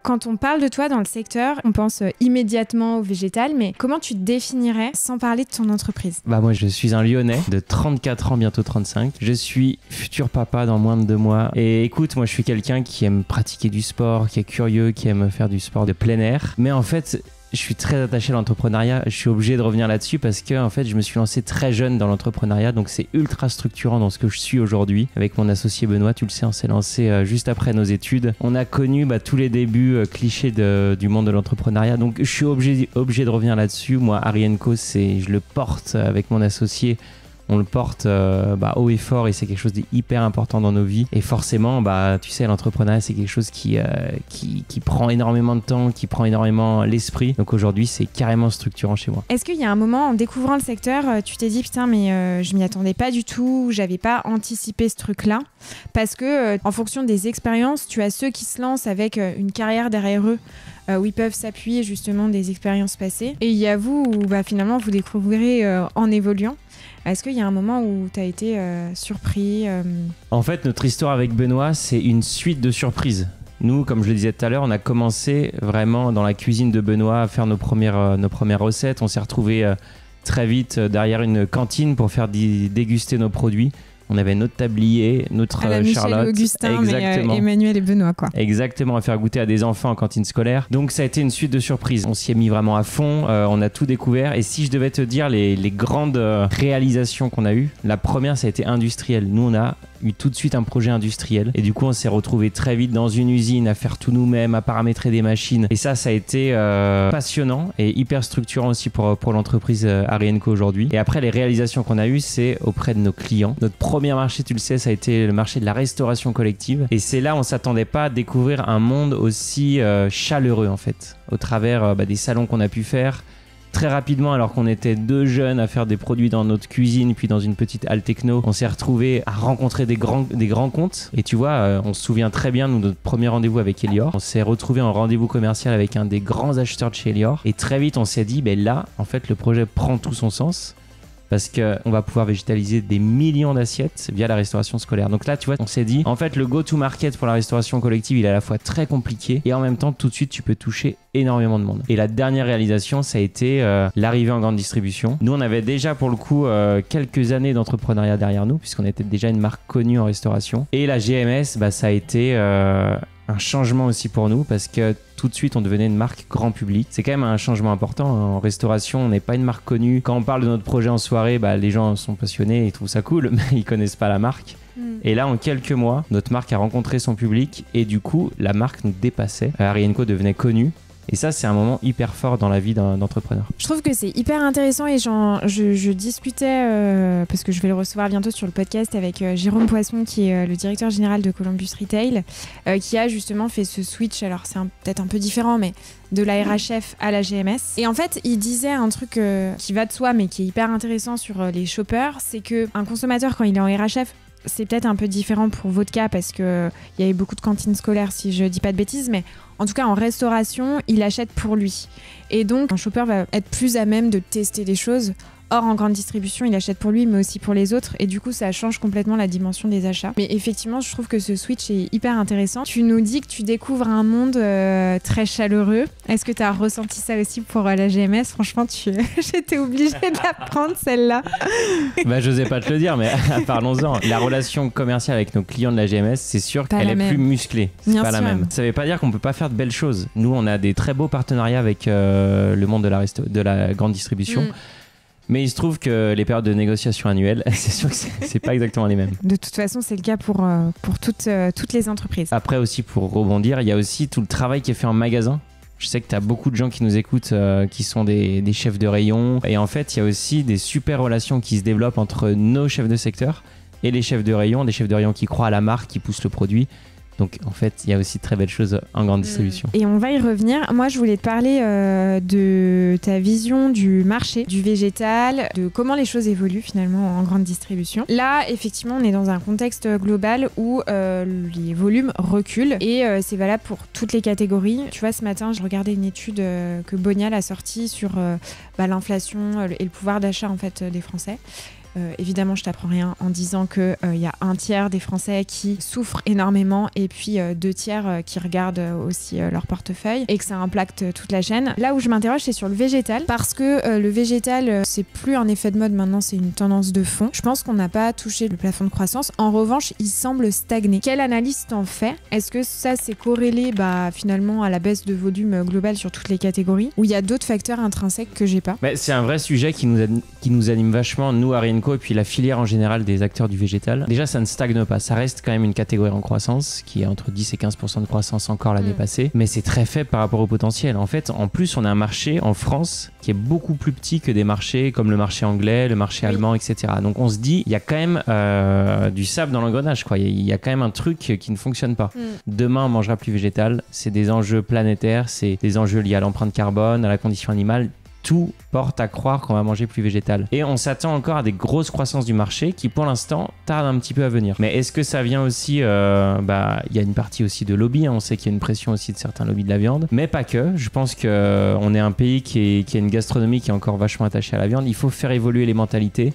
Quand on parle de toi dans le secteur, on pense immédiatement au végétal, mais comment tu te définirais sans parler de ton entreprise ? Moi, je suis un Lyonnais de 34 ans, bientôt 35. Je suis futur papa dans moins de 2 mois. Et écoute, moi, je suis quelqu'un qui aime pratiquer du sport, qui est curieux, qui aime faire du sport de plein air. Mais en fait, je suis très attaché à l'entrepreneuriat. Je suis obligé de revenir là-dessus parce que en fait, je me suis lancé très jeune dans l'entrepreneuriat. Donc, c'est ultra structurant dans ce que je suis aujourd'hui. Avec mon associé Benoît, tu le sais, on s'est lancé juste après nos études. On a connu tous les débuts clichés du monde de l'entrepreneuriat. Donc, je suis obligé de revenir là-dessus. Moi, Harry & Co, je le porte avec mon associé. On le porte haut et fort et c'est quelque chose d'hyper important dans nos vies. Et forcément, tu sais, l'entrepreneuriat, c'est quelque chose qui prend énormément de temps, qui prend énormément l'esprit. Donc aujourd'hui, c'est carrément structurant chez moi. Est-ce qu'il y a un moment, en découvrant le secteur, tu t'es dit, putain, mais je m'y attendais pas du tout, j'avais pas anticipé ce truc-là ? Parce que, en fonction des expériences, tu as ceux qui se lancent avec une carrière derrière eux, où ils peuvent s'appuyer justement des expériences passées. Et il y a vous où finalement, vous découvrez en évoluant. Est-ce qu'il y a un moment où tu as été surpris En fait, notre histoire avec Benoît, c'est une suite de surprises. Nous, comme je le disais tout à l'heure, on a commencé vraiment dans la cuisine de Benoît à faire nos premières recettes. On s'est retrouvés très vite derrière une cantine pour faire déguster nos produits. On avait notre tablier, notre à la Charlotte. Augustin, mais Emmanuel et Benoît, quoi. Exactement, à faire goûter à des enfants en cantine scolaire. Donc ça a été une suite de surprises. On s'y est mis vraiment à fond, on a tout découvert. Et si je devais te dire les grandes réalisations qu'on a eues, la première, ça a été industriel. Nous, on a eu tout de suite un projet industriel. Et du coup, on s'est retrouvés très vite dans une usine à faire tout nous-mêmes, à paramétrer des machines. Et ça a été passionnant et hyper structurant aussi pour l'entreprise Harry & Co aujourd'hui. Et après, les réalisations qu'on a eues, c'est auprès de nos clients. Notre premier marché, tu le sais, ça a été le marché de la restauration collective. Et c'est là, on s'attendait pas à découvrir un monde aussi chaleureux, en fait, au travers des salons qu'on a pu faire. Très rapidement, alors qu'on était 2 jeunes à faire des produits dans notre cuisine, puis dans une petite halle techno, on s'est retrouvés à rencontrer des grands comptes. Et tu vois, on se souvient très bien de notre premier rendez-vous avec Elior. On s'est retrouvés en rendez-vous commercial avec un des grands acheteurs de chez Elior. Et très vite, on s'est dit, là, en fait, le projet prend tout son sens. Parce qu'on va pouvoir végétaliser des millions d'assiettes via la restauration scolaire. Donc là, tu vois, on s'est dit, en fait, le go-to-market pour la restauration collective, il est à la fois très compliqué et en même temps, tout de suite, tu peux toucher énormément de monde. Et la dernière réalisation, ça a été l'arrivée en grande distribution. Nous, on avait déjà, pour le coup, quelques années d'entrepreneuriat derrière nous, puisqu'on était déjà une marque connue en restauration. Et la GMS, ça a été un changement aussi pour nous parce que tout de suite on devenait une marque grand public. C'est quand même un changement important. En restauration, on n'est pas une marque connue. Quand on parle de notre projet en soirée, les gens sont passionnés, ils trouvent ça cool, mais ils connaissent pas la marque. Et là, en quelques mois, notre marque a rencontré son public et du coup, la marque nous dépassait. Harry & Co devenait connue. Et ça, c'est un moment hyper fort dans la vie d'entrepreneur. Je trouve que c'est hyper intéressant et je discutais, parce que je vais le recevoir bientôt sur le podcast avec Jérôme Poisson, qui est le directeur général de Columbus Retail, qui a justement fait ce switch, alors c'est peut-être un peu différent, mais de la RHF à la GMS. Et en fait, il disait un truc qui va de soi, mais qui est hyper intéressant sur les shoppers, c'est qu'un consommateur, quand il est en RHF, c'est peut-être un peu différent pour votre cas parce qu'il y avait beaucoup de cantines scolaires, si je dis pas de bêtises, mais en tout cas en restauration, il achète pour lui. Et donc, un shopper va être plus à même de tester des choses. Or, en grande distribution, il achète pour lui, mais aussi pour les autres. Et du coup, ça change complètement la dimension des achats. Mais effectivement, je trouve que ce switch est hyper intéressant. Tu nous dis que tu découvres un monde très chaleureux. Est-ce que tu as ressenti ça aussi pour la GMS ? Franchement, j'étais obligée de la prendre, celle-là. J'osais pas te le dire, mais parlons-en. La relation commerciale avec nos clients de la GMS, c'est sûr qu'elle est plus musclée. C'est pas la même. Ça veut pas dire qu'on peut pas faire de belles choses. Nous, on a des très beaux partenariats avec le monde de la grande distribution. Mais il se trouve que les périodes de négociation annuelles, c'est sûr que c'est pas exactement les mêmes. De toute façon, c'est le cas pour toutes les entreprises. Après aussi, pour rebondir, il y a aussi tout le travail qui est fait en magasin. Je sais que tu as beaucoup de gens qui nous écoutent qui sont des chefs de rayon. Et en fait, il y a aussi des super relations qui se développent entre nos chefs de secteur et les chefs de rayon. Des chefs de rayon qui croient à la marque, qui poussent le produit. Donc en fait, il y a aussi de très belles choses en grande distribution. Et on va y revenir. Moi, je voulais te parler de ta vision du marché, du végétal, de comment les choses évoluent finalement en grande distribution. Là, effectivement, on est dans un contexte global où les volumes reculent et c'est valable pour toutes les catégories. Tu vois, ce matin, je regardais une étude que Bonial a sortie sur l'inflation et le pouvoir d'achat en fait des Français. évidemment, je t'apprends rien en disant qu'il y a un tiers des Français qui souffrent énormément et puis 2 tiers qui regardent aussi leur portefeuille et que ça impacte toute la chaîne. Là où je m'interroge, c'est sur le végétal parce que le végétal, c'est plus un effet de mode maintenant, c'est une tendance de fond. Je pense qu'on n'a pas touché le plafond de croissance. En revanche, il semble stagner. Quelle analyse t'en fais? Est-ce que ça, c'est corrélé finalement à la baisse de volume global sur toutes les catégories ou il y a d'autres facteurs intrinsèques que j'ai pas? C'est un vrai sujet qui nous anime vachement, nous, Arienco, et puis la filière en général des acteurs du végétal. Déjà, ça ne stagne pas. Ça reste quand même une catégorie en croissance qui est entre 10 et 15% de croissance encore l'année passée. Mais c'est très faible par rapport au potentiel. En fait, en plus, on a un marché en France qui est beaucoup plus petit que des marchés comme le marché anglais, le marché allemand, etc. Donc on se dit, il y a quand même du sable dans l'engrenage, quoi. Il y a quand même un truc qui ne fonctionne pas. Demain, on mangera plus végétal. C'est des enjeux planétaires, c'est des enjeux liés à l'empreinte carbone, à la condition animale. Tout porte à croire qu'on va manger plus végétal. Et on s'attend encore à des grosses croissances du marché qui, pour l'instant, tardent un petit peu à venir. Mais est-ce que ça vient aussi... il y a une partie aussi de lobby. On sait qu'il y a une pression aussi de certains lobbies de la viande. Mais pas que. Je pense qu'on est un pays qui a une gastronomie qui est encore vachement attachée à la viande. Il faut faire évoluer les mentalités.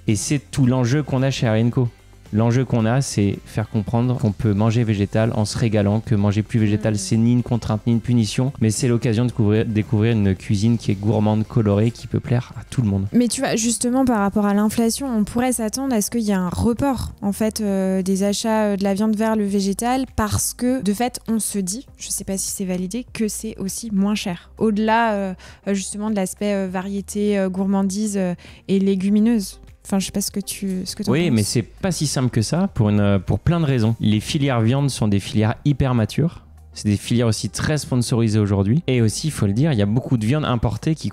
Et c'est tout l'enjeu qu'on a chez Arienco. L'enjeu qu'on a, c'est faire comprendre qu'on peut manger végétal en se régalant, que manger plus végétal, c'est ni une contrainte ni une punition, mais c'est l'occasion de découvrir une cuisine qui est gourmande, colorée, qui peut plaire à tout le monde. Mais tu vois, justement, par rapport à l'inflation, on pourrait s'attendre à ce qu'il y ait un report, en fait, des achats de la viande vers le végétal, parce que, de fait, on se dit, je sais pas si c'est validé, que c'est aussi moins cher. Au-delà, justement, de l'aspect variété, gourmandise et légumineuse. Enfin, je sais pas ce que tu penses. Oui, mais c'est pas si simple que ça pour plein de raisons. Les filières viande sont des filières hyper matures. C'est des filières aussi très sponsorisées aujourd'hui. Et aussi, il faut le dire, il y a beaucoup de viande importée qui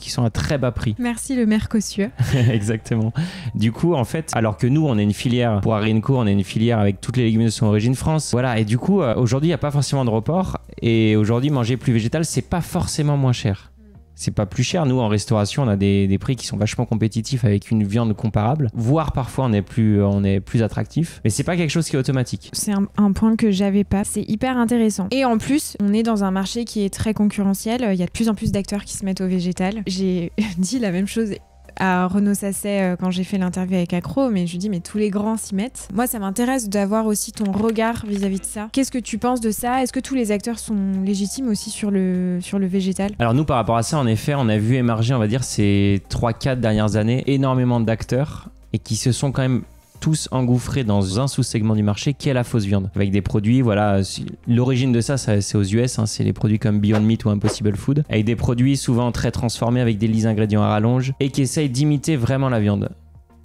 sont à très bas prix. Merci le Mercosur. Exactement. Du coup, en fait, alors que nous, on est une filière, pour Arienco, on est une filière avec toutes les légumineuses de son origine France. Voilà, et du coup, aujourd'hui, il n'y a pas forcément de report. Et aujourd'hui, manger plus végétal, c'est pas forcément moins cher. C'est pas plus cher. Nous, en restauration, on a des prix qui sont vachement compétitifs avec une viande comparable. Voire parfois, on est plus attractif. Mais c'est pas quelque chose qui est automatique. C'est un point que j'avais pas. C'est hyper intéressant. Et en plus, on est dans un marché qui est très concurrentiel. Il y a de plus en plus d'acteurs qui se mettent au végétal. J'ai dit la même chose à Renaud Sasset quand j'ai fait l'interview avec Accro, mais je lui dis mais tous les grands s'y mettent. Moi, ça m'intéresse d'avoir aussi ton regard vis-à-vis de ça. Qu'est-ce que tu penses de ça? Est-ce que tous les acteurs sont légitimes aussi sur le végétal? Alors nous, par rapport à ça, en effet, on a vu émerger, on va dire, ces 3-4 dernières années, énormément d'acteurs et qui se sont quand même tous engouffrés dans un sous-segment du marché qui est la fausse viande. Avec des produits, voilà, l'origine de ça, c'est aux US, c'est les produits comme Beyond Meat ou Impossible Food, avec des produits souvent très transformés avec des listes ingrédients à rallonge et qui essayent d'imiter vraiment la viande.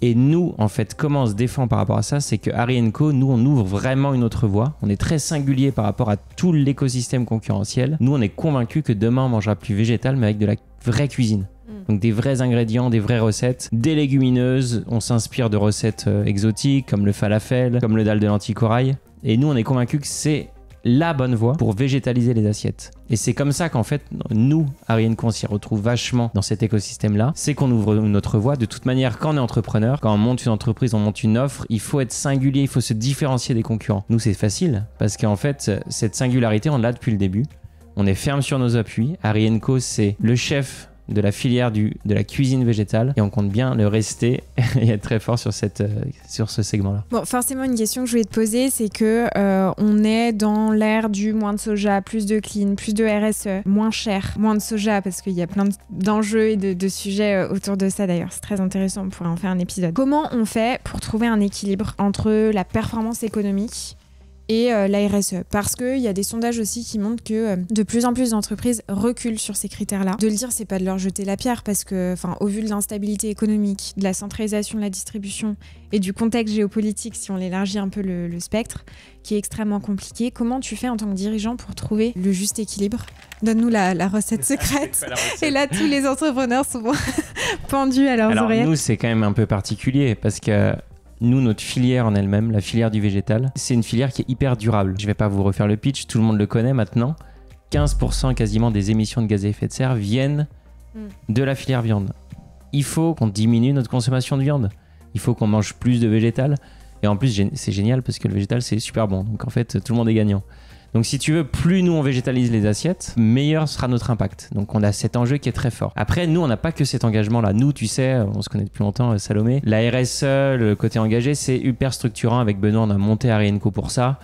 Et nous, en fait, comment on se défend par rapport à ça, c'est que Arienco, nous, on ouvre vraiment une autre voie. On est très singulier par rapport à tout l'écosystème concurrentiel. Nous, on est convaincus que demain, on mangera plus végétal, mais avec de la vraie cuisine. Donc des vrais ingrédients, des vraies recettes, des légumineuses. On s'inspire de recettes exotiques comme le falafel, comme le dalle de lentilles corail. Et nous, on est convaincus que c'est la bonne voie pour végétaliser les assiettes. Et c'est comme ça qu'en fait, nous, Arienco, on s'y retrouve vachement dans cet écosystème-là. C'est qu'on ouvre notre voie. De toute manière, quand on est entrepreneur, quand on monte une entreprise, on monte une offre, il faut être singulier, il faut se différencier des concurrents. Nous, c'est facile parce qu'en fait, cette singularité, on l'a depuis le début. On est ferme sur nos appuis. Arienco, c'est le chef de la filière de la cuisine végétale et on compte bien le rester et être très fort sur ce segment-là. Bon, forcément, une question que je voulais te poser, c'est que on est dans l'ère du moins de soja, plus de clean, plus de RSE, moins cher, moins de soja parce qu'il y a plein d'enjeux et de sujets autour de ça d'ailleurs. C'est très intéressant, on pourrait en faire un épisode. Comment on fait pour trouver un équilibre entre la performance économique et la RSE, parce qu'il y a des sondages aussi qui montrent que de plus en plus d'entreprises reculent sur ces critères-là. De le dire, c'est pas de leur jeter la pierre, parce que, au vu de l'instabilité économique, de la centralisation de la distribution et du contexte géopolitique, si on élargit un peu le spectre, qui est extrêmement compliqué, comment tu fais en tant que dirigeant pour trouver le juste équilibre? Donne-nous la recette secrète. Et là, tous les entrepreneurs sont pendus à leurs oreilles. Nous, c'est quand même un peu particulier, parce que nous, notre filière en elle-même, la filière du végétal, c'est une filière qui est hyper durable. Je ne vais pas vous refaire le pitch, tout le monde le connaît maintenant. 15% quasiment des émissions de gaz à effet de serre viennent de la filière viande. Il faut qu'on diminue notre consommation de viande. Il faut qu'on mange plus de végétal. Et en plus, c'est génial parce que le végétal, c'est super bon. Donc en fait, tout le monde est gagnant. Donc si tu veux, plus nous on végétalise les assiettes, meilleur sera notre impact. Donc on a cet enjeu qui est très fort. Après, nous on n'a pas que cet engagement-là. Nous, tu sais, on se connaît depuis longtemps, Salomé. La RSE, le côté engagé, c'est hyper structurant. Avec Benoît, on a monté Harry & Co pour ça.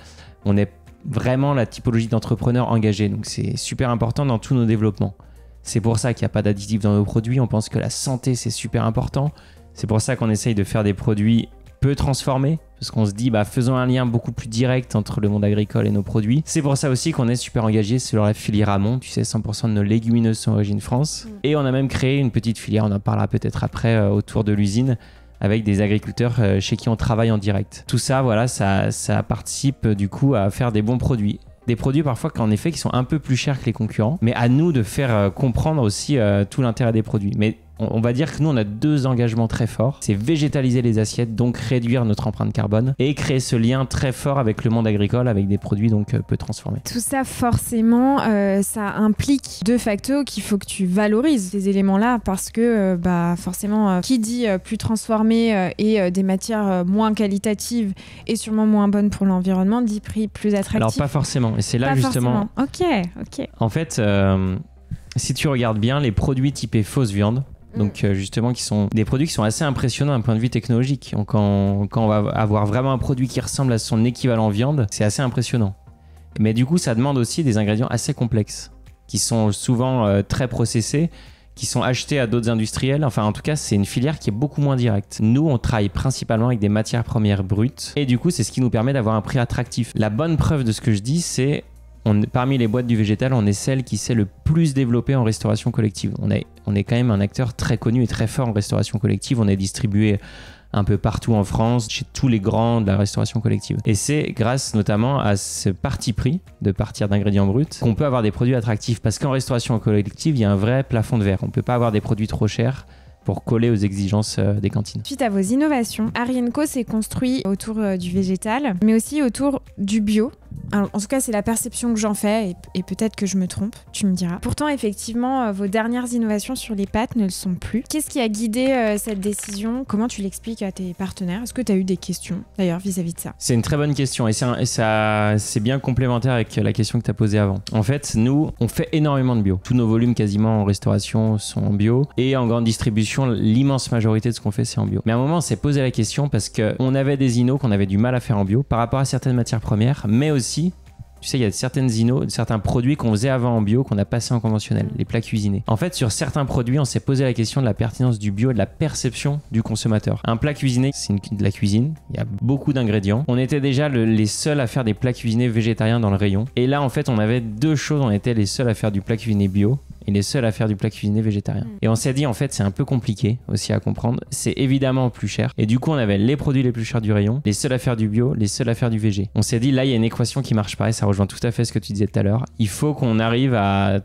On est vraiment la typologie d'entrepreneurs engagés. Donc c'est super important dans tous nos développements. C'est pour ça qu'il n'y a pas d'additifs dans nos produits. On pense que la santé, c'est super important. C'est pour ça qu'on essaye de faire des produits peu transformés, parce qu'on se dit faisons un lien beaucoup plus direct entre le monde agricole et nos produits. C'est pour ça aussi qu'on est super engagé sur la filière amont. Tu sais, 100% de nos légumineuses sont origine France. Et on a même créé une petite filière, on en parlera peut-être après, autour de l'usine, avec des agriculteurs chez qui on travaille en direct. Tout ça, voilà, ça participe du coup à faire des bons produits. Des produits parfois qu'en effet qui sont un peu plus chers que les concurrents, mais à nous de faire comprendre aussi tout l'intérêt des produits. Mais on va dire que nous, on a 2 engagements très forts. C'est végétaliser les assiettes, donc réduire notre empreinte carbone, et créer ce lien très fort avec le monde agricole, avec des produits donc peu transformés. Tout ça, forcément, ça implique de facto qu'il faut que tu valorises ces éléments-là, parce que forcément, qui dit plus transformé et des matières moins qualitatives et sûrement moins bonnes pour l'environnement, dit prix plus attractif. Alors pas forcément, et c'est là pas justement... Forcément. Ok. En fait, si tu regardes bien, les produits typés fausse viande, donc justement qui sont des produits qui sont assez impressionnants d'un point de vue technologique. Donc, quand on va avoir vraiment un produit qui ressemble à son équivalent viande, c'est assez impressionnant. Mais du coup, ça demande aussi des ingrédients assez complexes, qui sont souvent très processés, qui sont achetés à d'autres industriels. Enfin, en tout cas, c'est une filière qui est beaucoup moins directe. Nous, on travaille principalement avec des matières premières brutes. Et du coup, c'est ce qui nous permet d'avoir un prix attractif. La bonne preuve de ce que je dis, c'est... parmi les boîtes du végétal, on est celle qui s'est le plus développée en restauration collective. On est quand même un acteur très connu et très fort en restauration collective. On est distribué un peu partout en France, chez tous les grands de la restauration collective. Et c'est grâce notamment à ce parti pris de partir d'ingrédients bruts qu'on peut avoir des produits attractifs. Parce qu'en restauration collective, il y a un vrai plafond de verre. On ne peut pas avoir des produits trop chers pour coller aux exigences des cantines. Suite à vos innovations, Harry & Co s'est construit autour du végétal, mais aussi autour du bio. Alors, en tout cas, c'est la perception que j'en fais, et peut-être que je me trompe, tu me diras. Pourtant, effectivement, vos dernières innovations sur les pâtes ne le sont plus. Qu'est-ce qui a guidé cette décision? Comment tu l'expliques à tes partenaires? Est-ce que tu as eu des questions, d'ailleurs, vis-à-vis de ça? C'est une très bonne question, et c'est bien complémentaire avec la question que tu as posée avant. En fait, nous, on fait énormément de bio. Tous nos volumes quasiment en restauration sont en bio, et en grande distribution, l'immense majorité de ce qu'on fait, c'est en bio. Mais à un moment, on s'est posé la question parce qu'on avait des innos qu'on avait du mal à faire en bio par rapport à certaines matières premières, mais aussi, tu sais, il y a certaines innos, certains produits qu'on faisait avant en bio qu'on a passé en conventionnel, les plats cuisinés. En fait, sur certains produits, on s'est posé la question de la pertinence du bio et de la perception du consommateur. Un plat cuisiné, c'est de la cuisine, il y a beaucoup d'ingrédients. On était déjà les seuls à faire des plats cuisinés végétariens dans le rayon. Et là, en fait, on avait 2 choses, on était les seuls à faire du plat cuisiné bio et les seuls à faire du plat cuisiné végétarien. Et on s'est dit, en fait, c'est un peu compliqué aussi à comprendre. C'est évidemment plus cher. Et du coup, on avait les produits les plus chers du rayon, les seuls à faire du bio, les seuls à faire du végé. On s'est dit, là, il y a une équation qui marche pas, et ça rejoint tout à fait ce que tu disais tout à l'heure. Il faut qu'on arrive à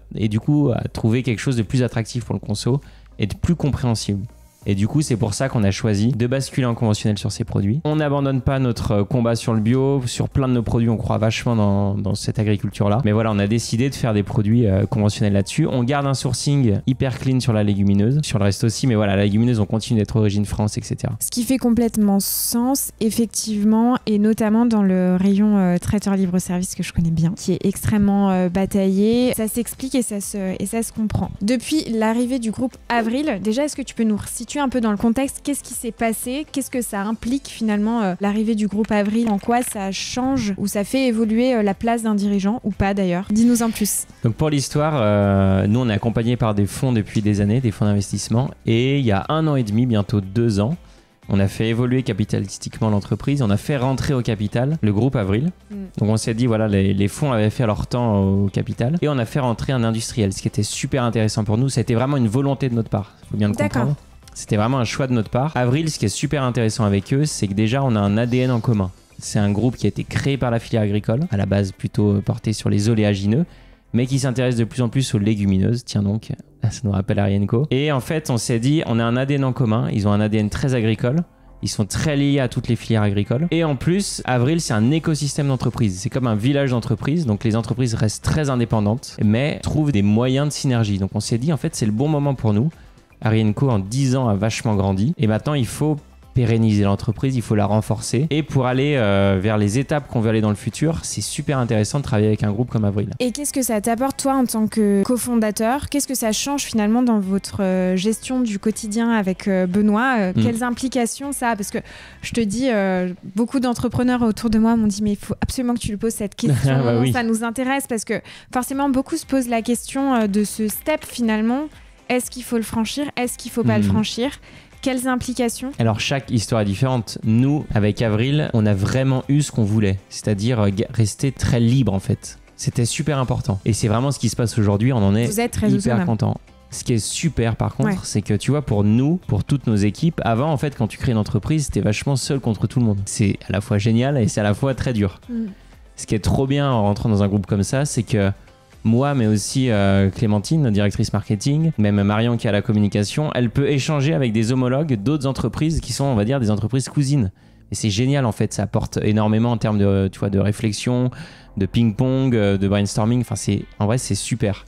trouver quelque chose de plus attractif pour le conso et de plus compréhensible. Et du coup, c'est pour ça qu'on a choisi de basculer en conventionnel sur ces produits. On n'abandonne pas notre combat sur le bio. Sur plein de nos produits, on croit vachement dans cette agriculture-là. Mais voilà, on a décidé de faire des produits conventionnels là-dessus. On garde un sourcing hyper clean sur la légumineuse, sur le reste aussi. Mais voilà, la légumineuse, on continue d'être origine France, etc. Ce qui fait complètement sens, effectivement, et notamment dans le rayon traiteur libre-service que je connais bien, qui est extrêmement bataillé. Ça s'explique et ça se comprend. Depuis l'arrivée du groupe Avril, déjà, est-ce que tu peux nous resituer un peu dans le contexte? Qu'est-ce qui s'est passé? Qu'est-ce que ça implique finalement l'arrivée du groupe Avril? En quoi ça change ou ça fait évoluer la place d'un dirigeant ou pas d'ailleurs? Dis-nous en plus. Donc pour l'histoire, nous on est accompagnés par des fonds depuis des années, des fonds d'investissement, et il y a 1 an et demi, bientôt 2 ans, on a fait évoluer capitalistiquement l'entreprise, on a fait rentrer au capital le groupe Avril. Donc on s'est dit, voilà, les fonds avaient fait leur temps au capital, et on a fait rentrer un industriel, ce qui était super intéressant pour nous. Ça a été vraiment une volonté de notre part, il faut bien le comprendre. C'était vraiment un choix de notre part. Avril, ce qui est super intéressant avec eux, c'est que déjà on a un ADN en commun. C'est un groupe qui a été créé par la filière agricole, à la base plutôt porté sur les oléagineux, mais qui s'intéresse de plus en plus aux légumineuses. Tiens donc, ça nous rappelle Harry & Co. Et en fait, on s'est dit, on a un ADN en commun. Ils ont un ADN très agricole. Ils sont très liés à toutes les filières agricoles. Et en plus, Avril, c'est un écosystème d'entreprise. C'est comme un village d'entreprise. Donc les entreprises restent très indépendantes, mais trouvent des moyens de synergie. Donc on s'est dit, en fait, c'est le bon moment pour nous. Harry & Co en 10 ans a vachement grandi, et maintenant il faut pérenniser l'entreprise, il faut la renforcer. Et pour aller vers les étapes qu'on veut aller dans le futur, c'est super intéressant de travailler avec un groupe comme Avril. Et qu'est-ce que ça t'apporte, toi, en tant que cofondateur? Qu'est-ce que ça change finalement dans votre gestion du quotidien avec Benoît? Quelles implications ça a? Parce que je te dis, beaucoup d'entrepreneurs autour de moi m'ont dit mais il faut absolument que tu lui poses cette question. Bah oui. Ça nous intéresse parce que forcément beaucoup se posent la question de ce step finalement. Est-ce qu'il faut le franchir? Est-ce qu'il faut pas le franchir? Quelles implications? Alors chaque histoire est différente. Nous, avec Avril, on a vraiment eu ce qu'on voulait, c'est-à-dire rester très libre en fait. C'était super important. Et c'est vraiment ce qui se passe aujourd'hui, on en est Vous êtes très hyper content. Ce qui est super par contre, c'est que tu vois, pour nous, pour toutes nos équipes, avant en fait quand tu crées une entreprise, c'était vachement seul contre tout le monde. C'est à la fois génial et c'est à la fois très dur. Ce qui est trop bien en rentrant dans un groupe comme ça, c'est que moi, mais aussi Clémentine, notre directrice marketing, même Marion qui a la communication, elle peut échanger avec des homologues d'autres entreprises qui sont, on va dire, des entreprises cousines. Et c'est génial en fait, ça apporte énormément en termes de, tu vois, de réflexion, de ping-pong, de brainstorming. Enfin, en vrai, c'est super.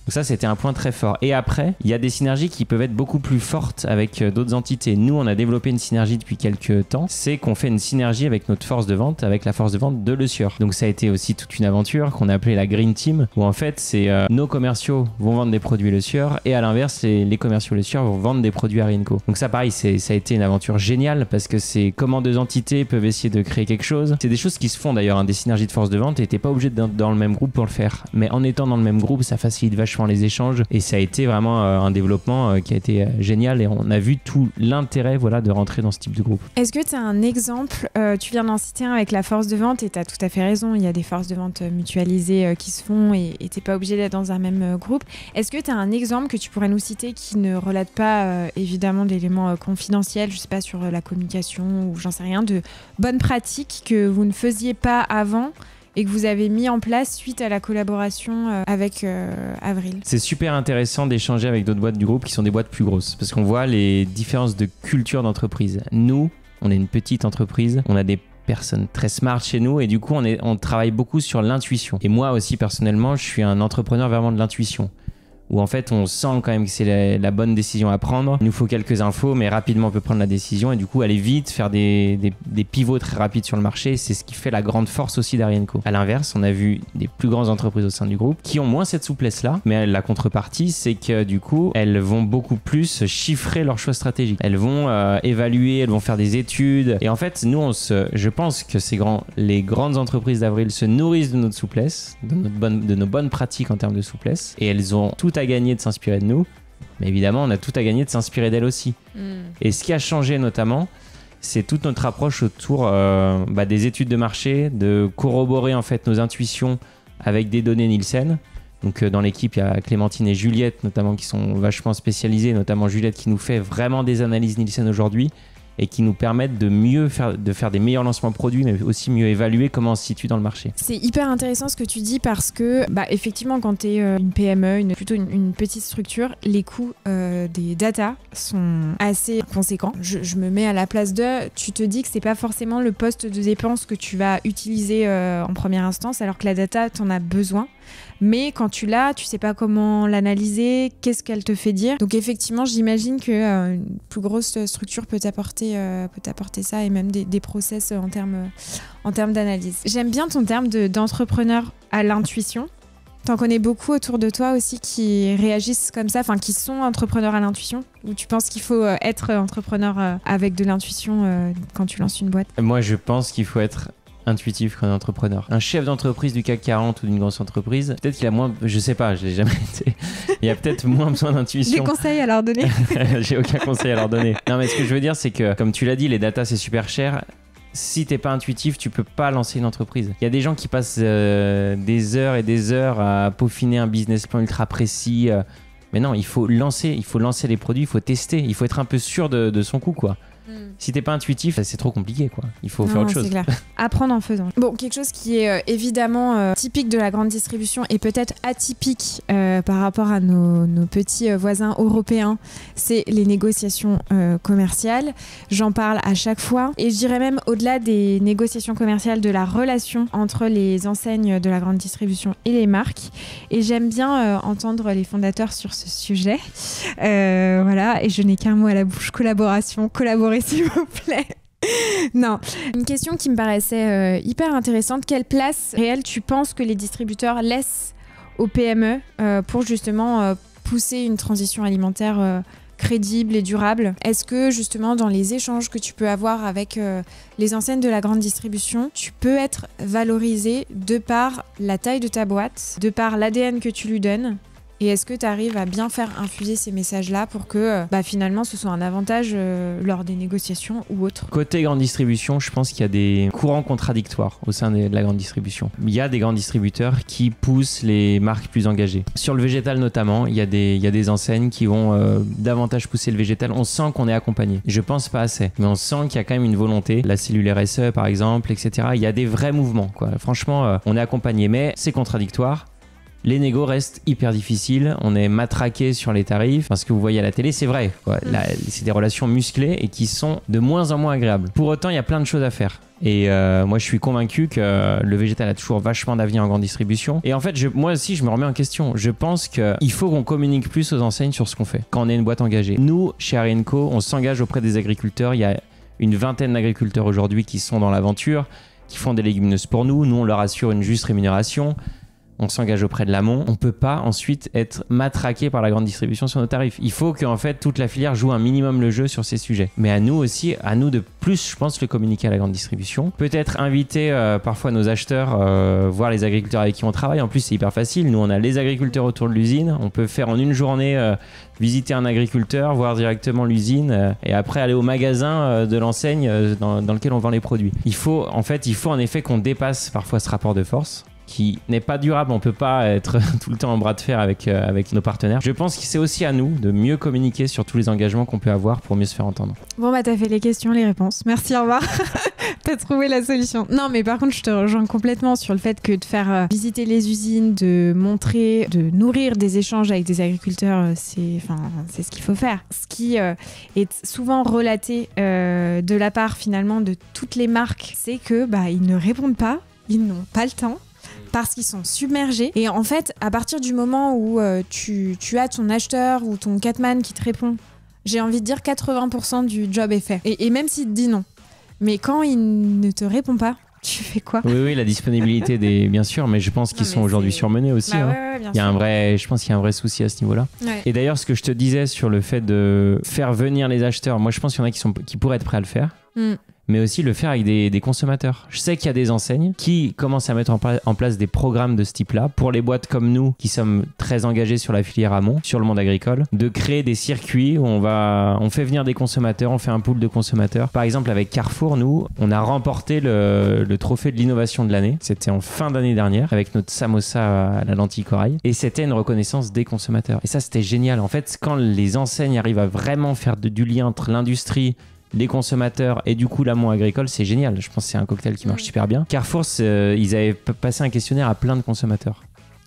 Donc ça, c'était un point très fort. Et après, il y a des synergies qui peuvent être beaucoup plus fortes avec d'autres entités. Nous, on a développé une synergie depuis quelques temps. C'est qu'on fait une synergie avec notre force de vente, avec la force de vente de Le Sieur. Donc ça a été aussi toute une aventure qu'on a appelée la Green Team, où en fait, c'est nos commerciaux vont vendre des produits Le Sieur et à l'inverse, les commerciaux Le Sieur vont vendre des produits Arienco. Donc ça, pareil, ça a été une aventure géniale parce que c'est comment deux entités peuvent essayer de créer quelque chose. C'est des choses qui se font d'ailleurs, hein, des synergies de force de vente, et t'es pas obligé d'être dans le même groupe pour le faire. Mais en étant dans le même groupe, ça facilite vachement les échanges et ça a été vraiment un développement qui a été génial et on a vu tout l'intérêt de rentrer dans ce type de groupe. Est-ce que tu as un exemple, tu viens d'en citer un avec la force de vente et tu as tout à fait raison, il y a des forces de vente mutualisées qui se font et tu n'es pas obligé d'être dans un même groupe. Est-ce que tu as un exemple que tu pourrais nous citer qui ne relate pas évidemment d'éléments confidentiels, je sais pas, sur la communication ou j'en sais rien, de bonnes pratiques que vous ne faisiez pas avant et que vous avez mis en place suite à la collaboration avec Avril? C'est super intéressant d'échanger avec d'autres boîtes du groupe qui sont des boîtes plus grosses parce qu'on voit les différences de culture d'entreprise. Nous, on est une petite entreprise, on a des personnes très smart chez nous et du coup on travaille beaucoup sur l'intuition. Et moi aussi personnellement, je suis un entrepreneur vraiment de l'intuition, où en fait on sent quand même que c'est la bonne décision à prendre. Il nous faut quelques infos, mais rapidement on peut prendre la décision et du coup aller vite, faire des pivots très rapides sur le marché. C'est ce qui fait la grande force aussi d'Arienco. À l'inverse, on a vu des plus grandes entreprises au sein du groupe qui ont moins cette souplesse-là, mais la contrepartie, c'est que du coup, elles vont beaucoup plus chiffrer leurs choix stratégiques. Elles vont évaluer, elles vont faire des études. Et en fait, nous, je pense que les grandes entreprises d'Avril se nourrissent de notre souplesse, de nos bonnes pratiques en termes de souplesse, et elles ont tout à gagner de s'inspirer de nous, mais évidemment on a tout à gagner de s'inspirer d'elles aussi. Et ce qui a changé notamment, c'est toute notre approche autour des études de marché, de corroborer en fait nos intuitions avec des données Nielsen. Donc dans l'équipe, il y a Clémentine et Juliette notamment qui sont vachement spécialisées, notamment Juliette qui nous fait vraiment des analyses Nielsen aujourd'hui et qui nous permettent de faire des meilleurs lancements produits, mais aussi mieux évaluer comment on se situe dans le marché. C'est hyper intéressant ce que tu dis parce que, effectivement, quand tu es une PME, plutôt une petite structure, les coûts des data sont assez conséquents. Je me mets à la place d'eux, tu te dis que c'est pas forcément le poste de dépense que tu vas utiliser en première instance, alors que la data, t'en as besoin. Mais quand tu l'as, tu sais pas comment l'analyser, qu'est-ce qu'elle te fait dire. Donc effectivement, j'imagine que une plus grosse structure peut t'apporter ça et même des process en termes d'analyse. J'aime bien ton terme d'entrepreneur à l'intuition. T'en connais beaucoup autour de toi aussi qui réagissent comme ça, enfin qui sont entrepreneurs à l'intuition, ou tu penses qu'il faut être entrepreneur avec de l'intuition quand tu lances une boîte? Moi, je pense qu'il faut être intuitif qu'un entrepreneur. Un chef d'entreprise du CAC 40 ou d'une grosse entreprise, peut-être qu'il a moins, je sais pas, je l'ai jamais été, il y a peut-être moins besoin d'intuition. Des conseils à leur donner? J'ai aucun conseil à leur donner. Non, mais ce que je veux dire, c'est que, comme tu l'as dit, les data, c'est super cher. Si t'es pas intuitif, tu peux pas lancer une entreprise. Il y a des gens qui passent des heures et des heures à peaufiner un business plan ultra précis. Mais non, il faut lancer les produits, il faut tester, il faut être un peu sûr de son coup, quoi. Si t'es pas intuitif, c'est trop compliqué, quoi. Il faut faire autre chose. C'est clair. Apprendre en faisant. Bon, quelque chose qui est évidemment typique de la grande distribution et peut-être atypique par rapport à nos petits voisins européens, c'est les négociations commerciales. J'en parle à chaque fois et je dirais même au-delà des négociations commerciales, de la relation entre les enseignes de la grande distribution et les marques. Et j'aime bien entendre les fondateurs sur ce sujet. Voilà, et je n'ai qu'un mot à la bouche: collaboration. Collaborer, s'il vous plaît. Non. Une question qui me paraissait hyper intéressante. Quelle place réelle tu penses que les distributeurs laissent aux PME pour justement pousser une transition alimentaire crédible et durable? Est-ce que justement dans les échanges que tu peux avoir avec les enseignes de la grande distribution, tu peux être valorisé de par la taille de ta boîte, de par l'ADN que tu lui donnes? Et est-ce que tu arrives à bien faire infuser ces messages-là pour que finalement ce soit un avantage lors des négociations ou autre? Côté grande distribution, je pense qu'il y a des courants contradictoires au sein de la grande distribution. Il y a des grands distributeurs qui poussent les marques plus engagées. Sur le végétal notamment, il y a des enseignes qui vont davantage pousser le végétal. On sent qu'on est accompagné. Je pense pas assez, mais on sent qu'il y a quand même une volonté. La cellule RSE par exemple, etc. Il y a des vrais mouvements, quoi. Franchement, on est accompagné, mais c'est contradictoire. Les négos restent hyper difficiles, on est matraqué sur les tarifs, parce que vous voyez à la télé, c'est vrai, quoi. C'est des relations musclées et qui sont de moins en moins agréables. Pour autant, il y a plein de choses à faire. Et moi, je suis convaincu que le végétal a toujours vachement d'avenir en grande distribution. Et en fait, moi aussi, je me remets en question. Je pense qu'il faut qu'on communique plus aux enseignes sur ce qu'on fait quand on est une boîte engagée. Nous, chez Harry & Co, on s'engage auprès des agriculteurs. Il y a une vingtaine d'agriculteurs aujourd'hui qui sont dans l'aventure, qui font des légumineuses pour nous. Nous, on leur assure une juste rémunération. On s'engage auprès de l'amont. On ne peut pas ensuite être matraqué par la grande distribution sur nos tarifs. Il faut qu'en fait toute la filière joue un minimum le jeu sur ces sujets. Mais à nous aussi, à nous de plus, je pense, le communiquer à la grande distribution. Peut-être inviter parfois nos acheteurs, voir les agriculteurs avec qui on travaille. En plus, c'est hyper facile. Nous, on a les agriculteurs autour de l'usine. On peut faire en une journée visiter un agriculteur, voir directement l'usine et après aller au magasin de l'enseigne dans lequel on vend les produits. Il faut en effet qu'on dépasse parfois ce rapport de force qui n'est pas durable. On peut pas être tout le temps en bras de fer avec nos partenaires. Je pense que c'est aussi à nous de mieux communiquer sur tous les engagements qu'on peut avoir pour mieux se faire entendre. Bon t'as fait les questions, les réponses. Merci, au revoir. T'as trouvé la solution. Non, mais par contre, je te rejoins complètement sur le fait que de faire visiter les usines, de montrer, de nourrir des échanges avec des agriculteurs, c'est ce qu'il faut faire. Ce qui est souvent relaté de la part finalement de toutes les marques, c'est que ils ne répondent pas, ils n'ont pas le temps, parce qu'ils sont submergés. Et en fait, à partir du moment où tu as ton acheteur ou ton catman qui te répond, j'ai envie de dire 80% du job est fait. Et même s'il te dit non. Mais quand il ne te répond pas, tu fais quoi? Oui, la disponibilité bien sûr, mais je pense qu'ils sont aujourd'hui surmenés aussi. Ouais, bien sûr. Je pense qu'il y a un vrai souci à ce niveau-là. Ouais. Et d'ailleurs, ce que je te disais sur le fait de faire venir les acheteurs, moi je pense qu'il y en a qui pourraient être prêts à le faire. Mais aussi le faire avec des consommateurs. Je sais qu'il y a des enseignes qui commencent à mettre en place des programmes de ce type-là pour les boîtes comme nous qui sommes très engagés sur la filière amont, sur le monde agricole, de créer des circuits où on fait venir des consommateurs, on fait un pool de consommateurs. Par exemple, avec Carrefour, nous, on a remporté le trophée de l'innovation de l'année. C'était en fin d'année dernière avec notre samosa à la lentille corail. Et c'était une reconnaissance des consommateurs. Et ça, c'était génial. En fait, quand les enseignes arrivent à vraiment faire du lien entre l'industrie, les consommateurs et du coup l'amont agricole, c'est génial. Je pense que c'est un cocktail qui marche super bien. Carrefour, ils avaient passé un questionnaire à plein de consommateurs.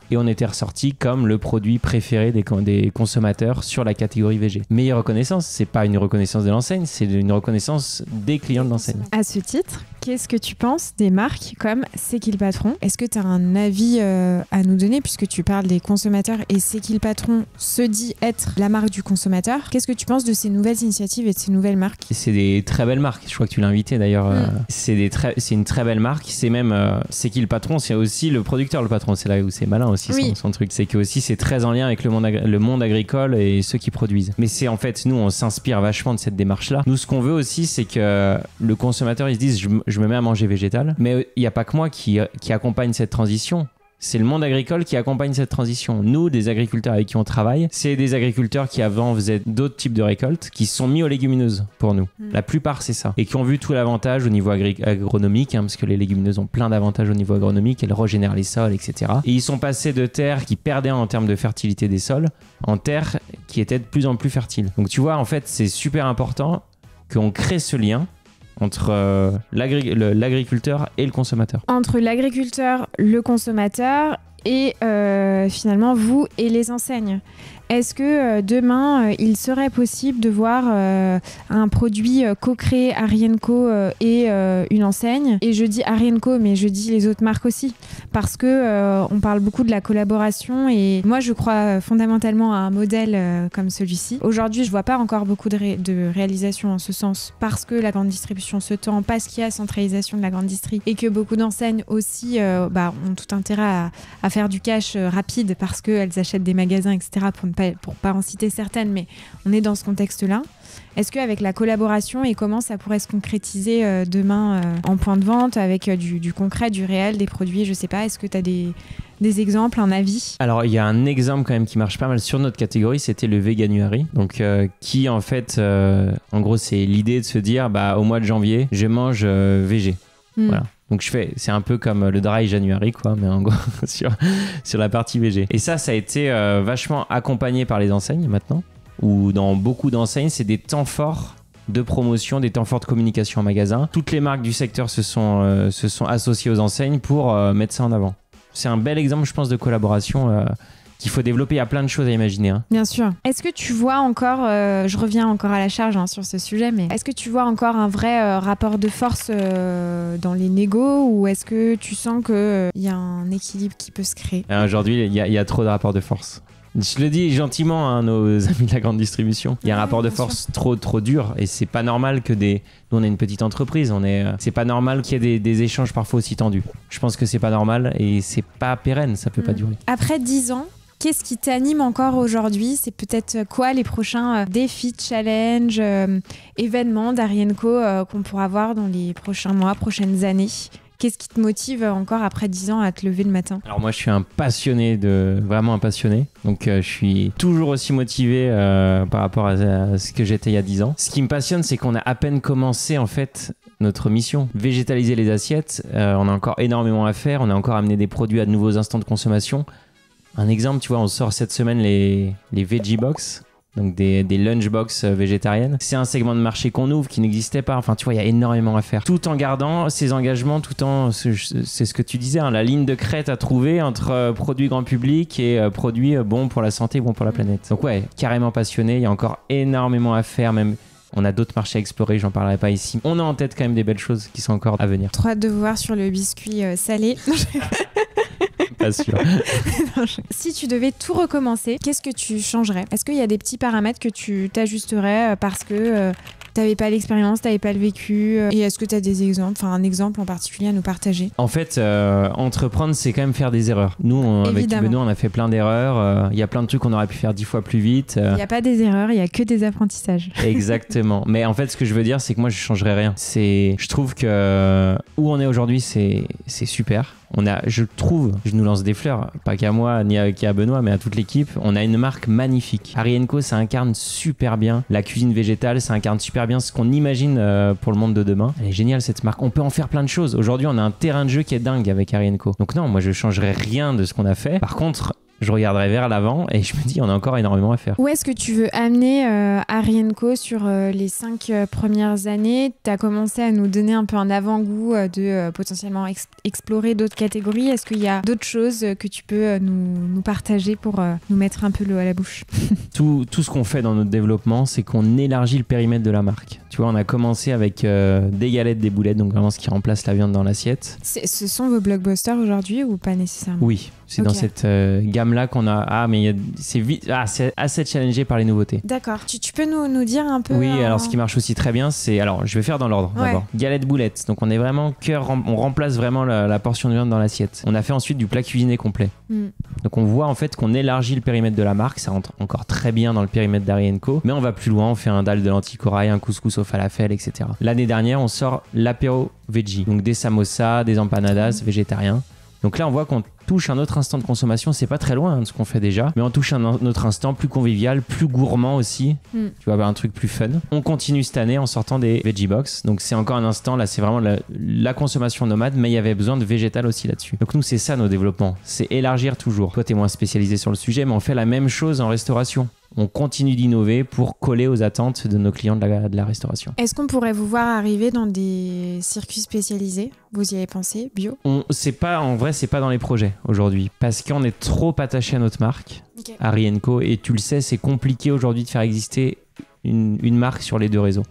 Et on était ressorti comme le produit préféré des consommateurs sur la catégorie VG. Meilleure reconnaissance, c'est pas une reconnaissance de l'enseigne, c'est une reconnaissance des clients de l'enseigne. À ce titre, qu'est-ce que tu penses des marques comme C'est qui le patron? Est-ce que tu as un avis à nous donner puisque tu parles des consommateurs et C'est qui le patron se dit être la marque du consommateur? Qu'est-ce que tu penses de ces nouvelles initiatives et de ces nouvelles marques? C'est des très belles marques. Je crois que tu l'as invité d'ailleurs. C'est une très belle marque. C'est même C'est qui le patron? C'est aussi le producteur le patron. C'est là où c'est malin aussi. Son truc, c'est que aussi c'est très en lien avec le monde agricole et ceux qui produisent. Mais c'est en fait, nous on s'inspire vachement de cette démarche-là. Nous, ce qu'on veut aussi, c'est que le consommateur il se dise je me mets à manger végétal. Mais il n'y a pas que moi qui accompagne cette transition. C'est le monde agricole qui accompagne cette transition. Nous, des agriculteurs avec qui on travaille, c'est des agriculteurs qui avant faisaient d'autres types de récoltes, qui se sont mis aux légumineuses pour nous. La plupart, c'est ça. Et qui ont vu tout l'avantage au niveau agronomique, parce que les légumineuses ont plein d'avantages au niveau agronomique, elles régénèrent les sols, etc. Et ils sont passés de terres qui perdaient en termes de fertilité des sols, en terres qui étaient de plus en plus fertiles. Donc tu vois, en fait, c'est super important qu'on crée ce lien entre l'agriculteur et le consommateur. Entre l'agriculteur, le consommateur et finalement vous et les enseignes. Est-ce que demain, il serait possible de voir un produit co-créé Arienco et une enseigne? Et je dis Arienco, mais je dis les autres marques aussi. Parce que on parle beaucoup de la collaboration et moi, je crois fondamentalement à un modèle comme celui-ci. Aujourd'hui, je vois pas encore beaucoup de réalisations en ce sens parce que la grande distribution se tend, parce qu'il y a centralisation de la grande distri et que beaucoup d'enseignes aussi ont tout intérêt à faire du cash rapide parce qu'elles achètent des magasins, etc. pour pas en citer certaines, mais on est dans ce contexte-là. Est-ce qu'avec la collaboration et comment ça pourrait se concrétiser demain en point de vente avec du concret, du réel, des produits, je sais pas, est-ce que tu as des exemples, un avis? Alors il y a un exemple quand même qui marche pas mal sur notre catégorie, c'était le Veganuary, donc qui en fait, en gros c'est l'idée de se dire au mois de janvier, je mange végé. Voilà. Donc c'est un peu comme le Dry January quoi, mais en gros sur la partie végé. Et ça a été vachement accompagné par les enseignes maintenant, où dans beaucoup d'enseignes c'est des temps forts de promotion, des temps forts de communication en magasin. Toutes les marques du secteur se sont associées aux enseignes pour mettre ça en avant. C'est un bel exemple, je pense, de collaboration qu'il faut développer. Il y a plein de choses à imaginer. Bien sûr. Est-ce que tu vois encore, je reviens encore à la charge sur ce sujet, mais est-ce que tu vois encore un vrai rapport de force dans les négos ou est-ce que tu sens qu'il y a un équilibre qui peut se créer? Aujourd'hui, il y a trop de rapports de force. Je le dis gentiment à nos amis de la grande distribution. Il y a un rapport de force trop dur et c'est pas normal que nous on est une petite entreprise, c'est pas normal qu'il y ait des échanges parfois aussi tendus. Je pense que c'est pas normal et c'est pas pérenne, ça peut pas durer. Après 10 ans, qu'est-ce qui t'anime encore aujourd'hui? C'est peut-être quoi les prochains défis, challenges, événements d'Arienco qu'on pourra voir dans les prochains mois, prochaines années? Qu'est-ce qui te motive encore après 10 ans à te lever le matin? Alors moi je suis vraiment un passionné, donc je suis toujours aussi motivé par rapport à ce que j'étais il y a 10 ans. Ce qui me passionne, c'est qu'on a à peine commencé en fait notre mission, végétaliser les assiettes. On a encore énormément à faire, on a encore amené des produits à de nouveaux instants de consommation. Un exemple, tu vois, on sort cette semaine les Veggie Box, donc des lunchbox végétariennes. C'est un segment de marché qu'on ouvre, qui n'existait pas. Enfin, tu vois, il y a énormément à faire. Tout en gardant ses engagements, c'est ce que tu disais, la ligne de crête à trouver entre produits grand public et produits bons pour la santé, bons pour la planète. Donc ouais, carrément passionné. Il y a encore énormément à faire, même. On a d'autres marchés à explorer, j'en parlerai pas ici. On a en tête quand même des belles choses qui sont encore à venir. Trop hâte de vous voir sur le biscuit salé. Pas sûr. Si tu devais tout recommencer, qu'est-ce que tu changerais? Est-ce qu'il y a des petits paramètres que tu t'ajusterais parce que t'avais pas l'expérience, t'avais pas le vécu? Et est-ce que t'as des exemples, un exemple en particulier à nous partager? En fait, entreprendre, c'est quand même faire des erreurs. Nous, avec Benoît, on a fait plein d'erreurs. Il y a plein de trucs qu'on aurait pu faire 10 fois plus vite. Il n'y a pas des erreurs, il y a que des apprentissages. Exactement. Mais en fait, ce que je veux dire, c'est que moi, je changerais rien. Je trouve que où on est aujourd'hui, c'est super. Je trouve, je nous lance des fleurs, pas qu'à moi ni qu'à Benoît, mais à toute l'équipe. On a une marque magnifique. Arienco, ça incarne super bien la cuisine végétale, ça incarne super bien ce qu'on imagine pour le monde de demain. Elle est géniale cette marque. On peut en faire plein de choses. Aujourd'hui, on a un terrain de jeu qui est dingue avec Arienco. Donc non, moi je changerais rien de ce qu'on a fait. Par contre, je regarderai vers l'avant et je me dis on a encore énormément à faire. Où est-ce que tu veux amener Arienco sur les 5 premières années? Tu as commencé à nous donner un peu un avant-goût de potentiellement explorer d'autres catégories. Est-ce qu'il y a d'autres choses que tu peux nous partager pour nous mettre un peu l'eau à la bouche? Tout ce qu'on fait dans notre développement, c'est qu'on élargit le périmètre de la marque. Tu vois, on a commencé avec des galettes, des boulettes, donc vraiment ce qui remplace la viande dans l'assiette. Ce sont vos blockbusters aujourd'hui ou pas nécessairement? Oui, c'est dans cette gamme-là qu'on a... c'est assez challengé par les nouveautés. D'accord. Tu peux nous dire un peu... Oui, alors ce qui marche aussi très bien, c'est... Alors, je vais faire dans l'ordre d'abord. Galette, boulettes. Donc on est vraiment on remplace vraiment la portion de viande dans l'assiette. On a fait ensuite du plat cuisiné complet. Donc on voit en fait qu'on élargit le périmètre de la marque. Ça rentre encore très bien dans le périmètre d'Arienco. Mais on va plus loin. On fait un dalle de lentilles corail, un couscous au falafel, etc. L'année dernière, on sort l'apéro veggie. Donc des samosas, des empanadas végétariens. Donc là, on voit qu'on touche un autre instant de consommation. C'est pas très loin de ce qu'on fait déjà, mais on touche un autre instant plus convivial, plus gourmand aussi. Tu vois, un truc plus fun. On continue cette année en sortant des Veggie Box. Donc c'est encore un instant, là c'est vraiment la consommation nomade, mais il y avait besoin de végétal aussi là-dessus. Donc nous, c'est ça nos développements, c'est élargir toujours. Toi, t'es moins spécialisé sur le sujet, mais on fait la même chose en restauration. on continue d'innover pour coller aux attentes de nos clients de la restauration. Est-ce qu'on pourrait vous voir arriver dans des circuits spécialisés ? Vous y avez pensé, bio ? En vrai, c'est pas dans les projets aujourd'hui parce qu'on est trop attaché à notre marque, Harry & Co. Et tu le sais, c'est compliqué aujourd'hui de faire exister une marque sur les deux réseaux.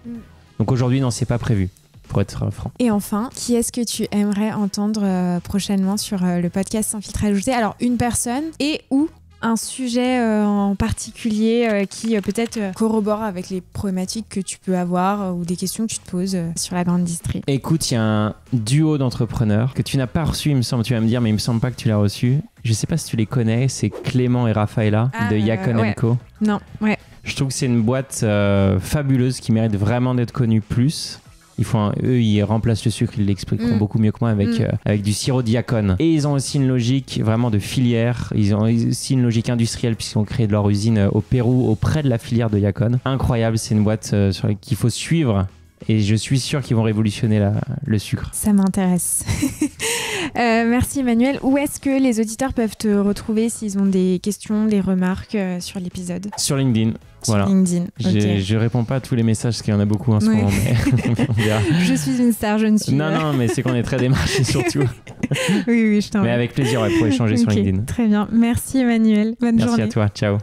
Donc aujourd'hui, non, c'est pas prévu. Pour être franc. Et enfin, qui est-ce que tu aimerais entendre prochainement sur le podcast Sans filtre ajouté ? Alors, une personne et ou un sujet en particulier qui peut-être corrobore avec les problématiques que tu peux avoir ou des questions que tu te poses sur la grande distrie. Écoute, il y a un duo d'entrepreneurs que tu n'as pas reçu, il me semble, tu vas me dire, mais il me semble pas que tu l'as reçu. Je sais pas si tu les connais, c'est Clément et Raphaëla de Yacon & Co. Non, ouais. Je trouve que c'est une boîte fabuleuse qui mérite vraiment d'être connue plus. Eux, ils remplacent le sucre, ils l'expliqueront beaucoup mieux que moi avec du sirop de Yacon. Et ils ont aussi une logique vraiment de filière. Ils ont aussi une logique industrielle puisqu'ils ont créé de leur usine au Pérou, auprès de la filière de Yacon. Incroyable, c'est une boîte qu'il faut suivre. Et je suis sûr qu'ils vont révolutionner le sucre. Ça m'intéresse. Merci Emmanuel. Où est-ce que les auditeurs peuvent te retrouver s'ils ont des questions, des remarques sur l'épisode ? Sur LinkedIn. Voilà. LinkedIn. Okay. Je réponds pas à tous les messages parce qu'il y en a beaucoup en ce moment. Mais on verra. Je suis une star, je ne suis pas. Non, mais c'est qu'on est très démarchés surtout. Oui, je t'en Mais avec plaisir pour échanger sur LinkedIn. Très bien. Merci Emmanuel. Bonne journée. Merci à toi. Ciao.